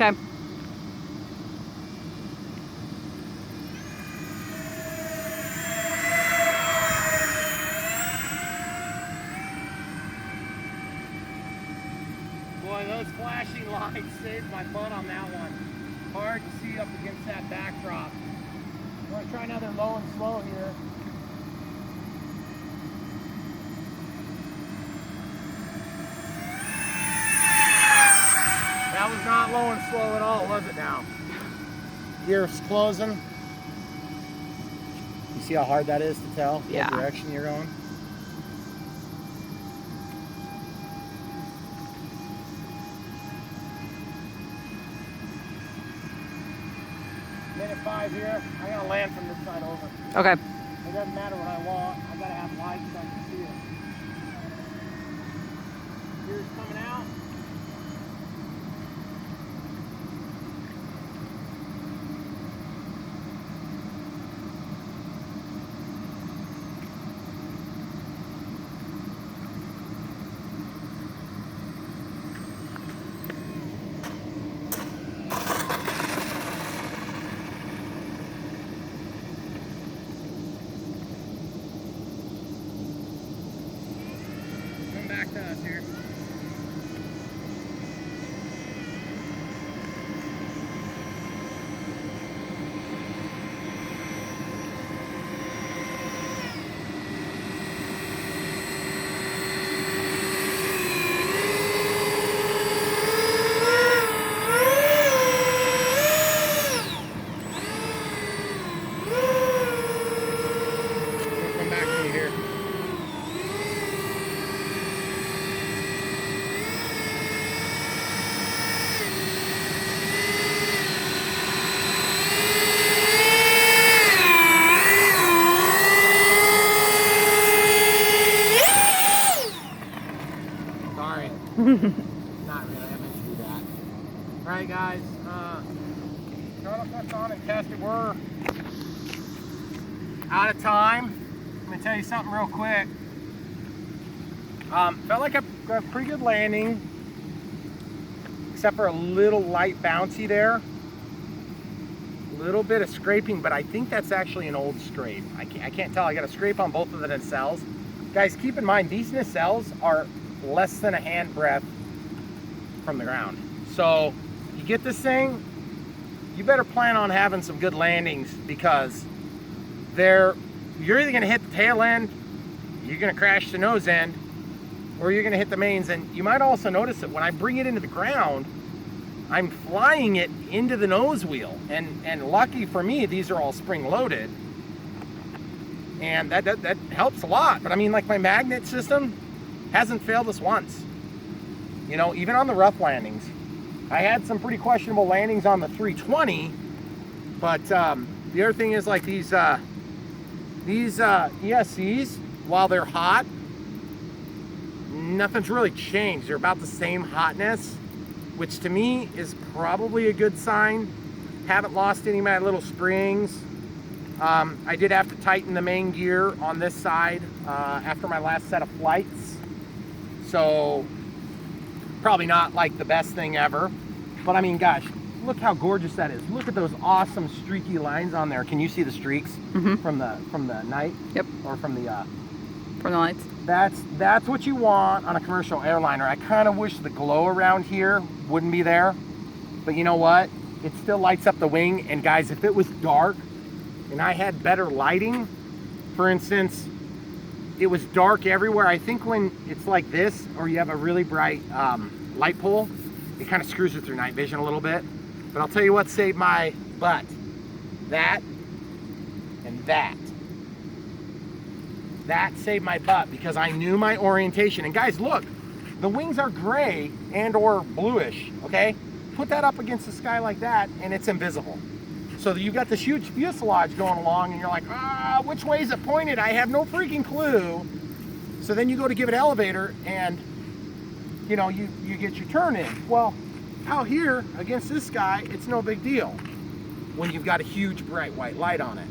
Okay. Boy, those flashing lights saved my butt on that one. Hard to see up against that backdrop. We're gonna try another low and slow here. That was not low and slow at all, was it now? Gear's closing. You see how hard that is to tell Yeah. what direction you're going? Minute 5 here. I'm gonna land from this side over. Okay. It doesn't matter what I want. I gotta have lights so I can see it. Gear's coming out. Come back to us here. Come back to me here. Sorry. Not really, I meant to do that. Alright guys, throttle cuts on and test it. We're out of time. Let me tell you something real quick. Felt like a pretty good landing, except for a little light bouncy there. A little bit of scraping, but I think that's actually an old scrape. I can't tell. I got a scrape on both of the nacelles. Guys, keep in mind, these nacelles are less than a hand breadth from the ground. So you get this thing, you better plan on having some good landings, because you're either gonna hit the tail end, you're gonna crash the nose end, or you're gonna hit the mains. And you might also notice that when I bring it into the ground, I'm flying it into the nose wheel. And lucky for me, these are all spring loaded. And that helps a lot. But I mean, like, my magnet system hasn't failed us once. You know, even on the rough landings. I had some pretty questionable landings on the 320, but the other thing is, like, these ESCs, while they're hot, nothing's really changed. They're about the same hotness, which to me is probably a good sign. Haven't lost any of my little springs. I did have to tighten the main gear on this side after my last set of flights. So probably not like the best thing ever. But I mean, gosh, look how gorgeous that is. Look at those awesome streaky lines on there. Can you see the streaks from the night? Yep. Or from the lights. That's what you want on a commercial airliner. I kind of wish the glow around here wouldn't be there, but you know what? It still lights up the wing. And guys, if it was dark and I had better lighting, for instance, it was dark everywhere. I think when it's like this, or you have a really bright light pole, it kind of screws with your night vision a little bit. But I'll tell you what saved my butt. That and that. That saved my butt, because I knew my orientation. And guys, look, the wings are gray and or bluish, okay? Put that up against the sky like that and it's invisible. So you've got this huge fuselage going along and you're like, which way is it pointed? I have no freaking clue. So then you go to give it elevator and you know, you get your turn in. Well, out here against this sky, it's no big deal when you've got a huge bright white light on it.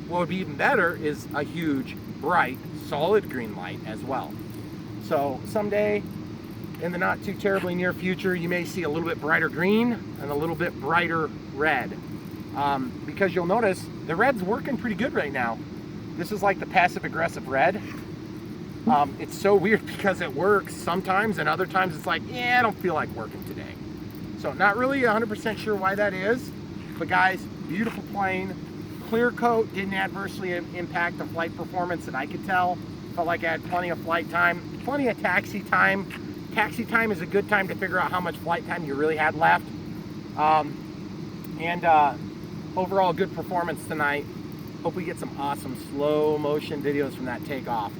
What would be even better is a huge bright solid green light as well. So someday, in the not too terribly near future, you may see a little bit brighter green and a little bit brighter red. Because you'll notice the red's working pretty good right now. This is like the passive aggressive red. It's so weird because it works sometimes, and other times it's like, yeah, I don't feel like working today. So not really 100% sure why that is, but guys, beautiful plane. Clear coat didn't adversely impact the flight performance that I could tell. Felt like I had plenty of flight time, plenty of taxi time. Taxi time is a good time to figure out how much flight time you really had left. Overall good performance tonight. Hope we get some awesome slow motion videos from that takeoff.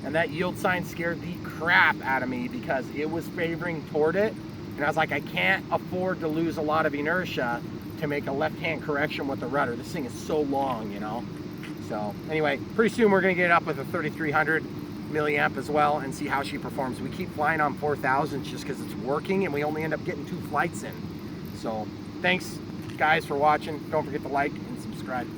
And that yield sign scared the crap out of me because it was favoring toward it. And I was like, I can't afford to lose a lot of inertia to make a left-hand correction with the rudder. This thing is so long, you know. So anyway, pretty soon we're gonna get it up with a 3300 milliamp as well and see how she performs. We keep flying on 4000 just because it's working, and we only end up getting 2 flights in. So thanks guys for watching. Don't forget to like and subscribe.